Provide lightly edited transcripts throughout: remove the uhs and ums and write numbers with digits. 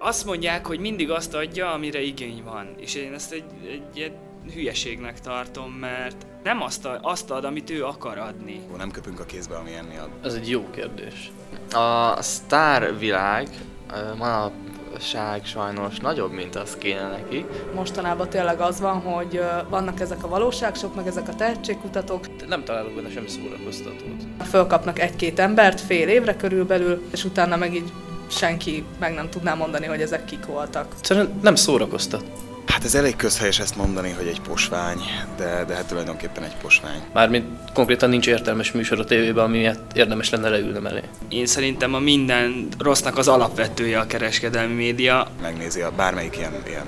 Azt mondják, hogy mindig azt adja, amire igény van. És én ezt egy hülyeségnek tartom, mert nem azt ad, amit ő akar adni. Nem köpünk a kézbe, ami enni ad. Ez egy jó kérdés. A sztárvilág manapság sajnos nagyobb, mint az kéne neki. Mostanában tényleg az van, hogy vannak ezek a valóságsok, meg ezek a tehetségkutatók. Nem találok benne semmi szórakoztatót. Fölkapnak egy-két embert fél évre körülbelül, és utána meg így senki meg nem tudná mondani, hogy ezek kik voltak. Szerintem nem szórakoztat. Hát ez elég közhelyes ezt mondani, hogy egy posvány, de hát tulajdonképpen egy posvány. Mármint konkrétan nincs értelmes műsor a tévében, ami miatt érdemes lenne leülnem elé. Én szerintem a minden rossznak az alapvetője a kereskedelmi média. Megnézi a bármelyik ilyen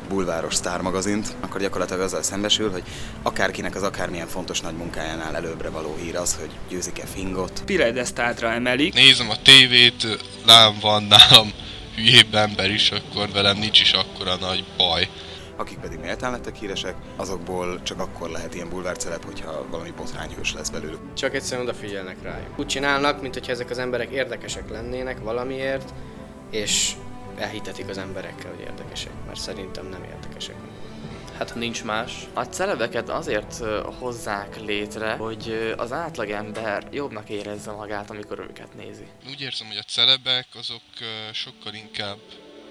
bulváros sztármagazint, akkor gyakorlatilag azzal szembesül, hogy akárkinek az akármilyen fontos nagy munkájánál előbbre való hír az, hogy győzik-e Fingot. Piedesztátra emelik. Nézem a tévét, lám van nálam hülyébb ember is, akkor velem nincs is akkora nagy baj. Akik pedig méltán lettek híresek, azokból csak akkor lehet ilyen bulvárceleb, hogyha valami botrányhős lesz belőlük. Csak egyszerűen odafigyelnek rájuk. Úgy csinálnak, mintha ezek az emberek érdekesek lennének valamiért, és elhitetik az emberekkel, hogy érdekesek, mert szerintem nem érdekesek. Hát ha nincs más. A celebeket azért hozzák létre, hogy az átlagember jobbnak érezze magát, amikor őket nézi. Úgy érzem, hogy a celebek azok sokkal inkább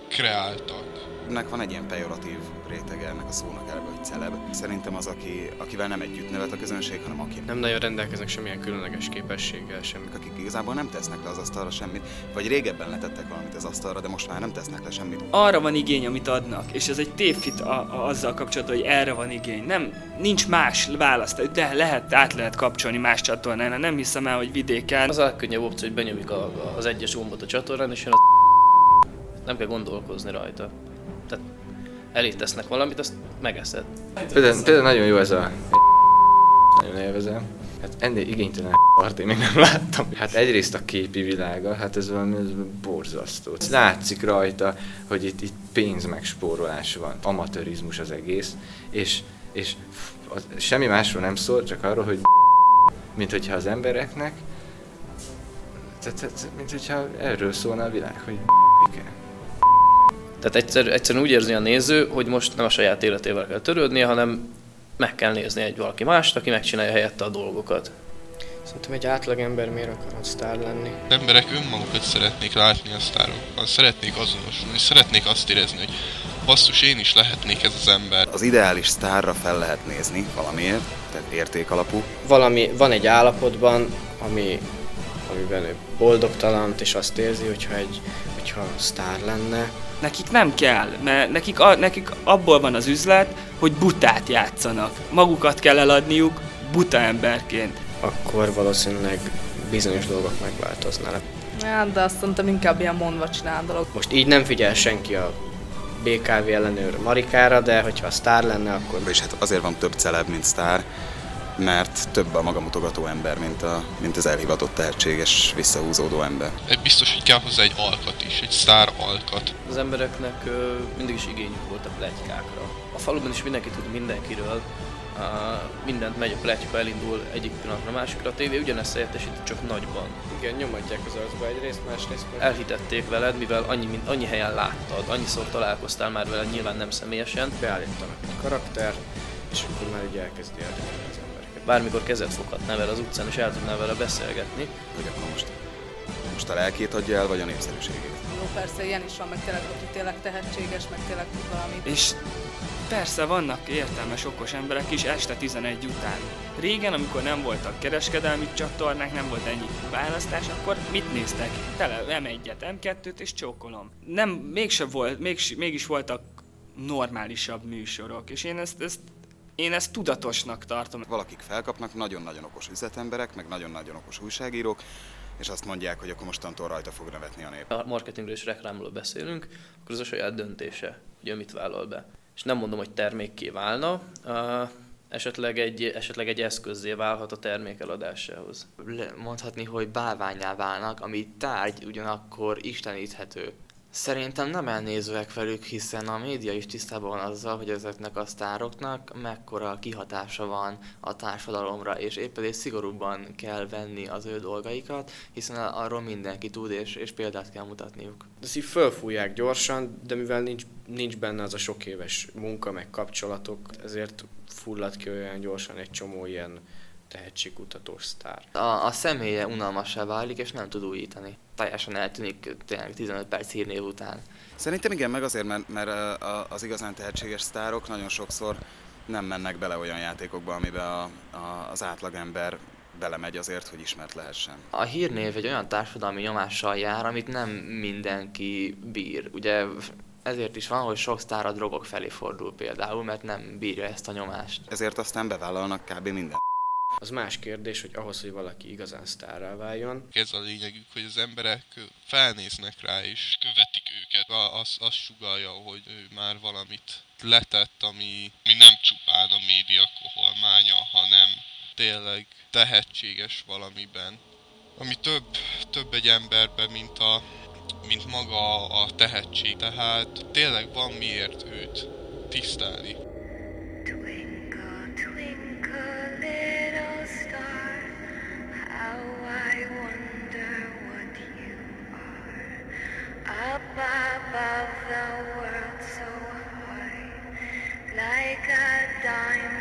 kreáltak. Ennek van egy ilyen pejoratív rétege ennek a szónak elve, hogy celeb. Szerintem az, akivel nem együtt nevet a közönség, hanem aki Nem nagyon rendelkeznek semmilyen különleges képességgel sem. akik igazából nem tesznek le az asztalra semmit, vagy régebben letettek valamit az asztalra, de most már nem tesznek le semmit. Arra van igény, amit adnak, és ez egy tévhit azzal kapcsolatban, hogy erre van igény. Nincs más választ, de át lehet kapcsolni más csatornán. Nem hiszem el, hogy vidéken. Az a legkönnyebb opció, hogy benyomjuk az egyes gombot a csatornán, és jön nem kell gondolkozni rajta. Tehát elé tesznek valamit, azt megeszed. Például nagyon jó ez a nagyon élvezem. Hát ennél igénytelen part én még nem láttam. Hát egyrészt a képi világa, hát ez valami borzasztó. Látszik rajta, hogy itt pénz megspórolás van, amatőrizmus az egész, és semmi másról nem szól, csak arról, hogy mint hogyha az embereknek, mint hogyha erről szólna a világ, hogy kell. Tehát egyszerűen úgy érzi a néző, hogy most nem a saját életével kell törődnie, hanem meg kell nézni egy valaki mást, aki megcsinálja helyette a dolgokat. Szerintem egy átlagember miért akar sztár lenni? Az emberek önmagukat szeretnék látni a sztárokban, szeretnék azonosulni, szeretnék azt érezni, hogy basszus, én is lehetnék ez az ember. Az ideális sztárra fel lehet nézni valamiért, tehát értékalapú. Van egy állapotban, amiben ő boldogtalant, és azt érzi, hogyha sztár lenne. Nekik nem kell, mert nekik abból van az üzlet, hogy butát játszanak. Magukat kell eladniuk buta emberként. Akkor valószínűleg bizonyos dolgok megváltoznának. Hát, de azt szerintem inkább ilyen mondva csinál dolog. Most így nem figyel senki a BKV ellenőr Marikára, de hogyha a sztár lenne, akkor... És hát azért van több celeb, mint sztár, mert több a magamutogató ember, mint az elhivatott, tehetséges, visszahúzódó ember. Biztos, hogy kell hozzá egy alkat is, egy sztár alkat. Az embereknek mindig is igényük volt a pletykákra. A faluban is mindenki tud mindenkiről, mindent megy a pletyka, elindul egyik pillanatra a másikra. A tévé ugyanezt helyettesíti, csak nagyban. Igen, nyomatják az arcba egyrészt, másrészt meg... Elhitették veled, mivel annyi helyen láttad, annyiszor találkoztál már veled, nyilván nem személyesen. Beállítanak egy karaktert, és akkor már így elkezdi érdekelni az embereket. Bármikor kezet foghatnál vele az utcán, és el tudnál vele beszélgetni. Hogy akkor most a lelkét adja el, vagy a népszerűségét? Jó, persze ilyen is van, meg tényleg, aki tényleg tehetséges, meg tényleg tud valamit. És persze vannak értelmes, okos emberek is este 11 után. Régen, amikor nem voltak kereskedelmi csatornák, nem volt ennyi választás, akkor mit néztek? Tele M1-et, M2-t és csókolom. Mégis voltak normálisabb műsorok, és én ezt tudatosnak tartom. Valakik felkapnak, nagyon-nagyon okos üzletemberek, meg nagyon-nagyon okos újságírók, és azt mondják, hogy akkor mostantól rajta fog nevetni a nép. Ha marketingről és reklámról beszélünk, akkor az a saját döntése, hogy mit vállal be. És nem mondom, hogy termékké válna, esetleg egy eszközzé válhat a termék eladásához. Mondhatni, hogy bálvánnyá válnak, ami tárgy ugyanakkor isteníthető. Szerintem nem elnézőek velük, hiszen a média is tisztában van azzal, hogy ezeknek a sztároknak mekkora kihatása van a társadalomra, és épp ezért szigorúbban kell venni az ő dolgaikat, hiszen arról mindenki tud, és példát kell mutatniuk. Ezt így fölfújják gyorsan, de mivel nincs benne az a sok éves munka, meg kapcsolatok, ezért fullad ki olyan gyorsan egy csomó ilyen tehetségkutatós sztár. A személye unalmassá válik, és nem tud újítani. Teljesen eltűnik tényleg 15 perc hírnév után. Szerintem igen, meg azért, mert az igazán tehetséges sztárok nagyon sokszor nem mennek bele olyan játékokba, amiben az átlagember belemegy azért, hogy ismert lehessen. A hírnév egy olyan társadalmi nyomással jár, amit nem mindenki bír. Ugye ezért is van, hogy sok sztár a drogok felé fordul például, mert nem bírja ezt a nyomást. Ezért aztán bevállalnak kb. Minden. Az más kérdés, hogy ahhoz, hogy valaki igazán sztárrá váljon. Ez a lényegük, hogy az emberek felnéznek rá és követik őket. Az sugallja, hogy ő már valamit letett, ami nem csupán a média koholmánya, hanem tényleg tehetséges valamiben. Ami több egy emberben, mint maga a tehetség. Tehát tényleg van miért őt tisztelni. Up above the world so high, like a diamond.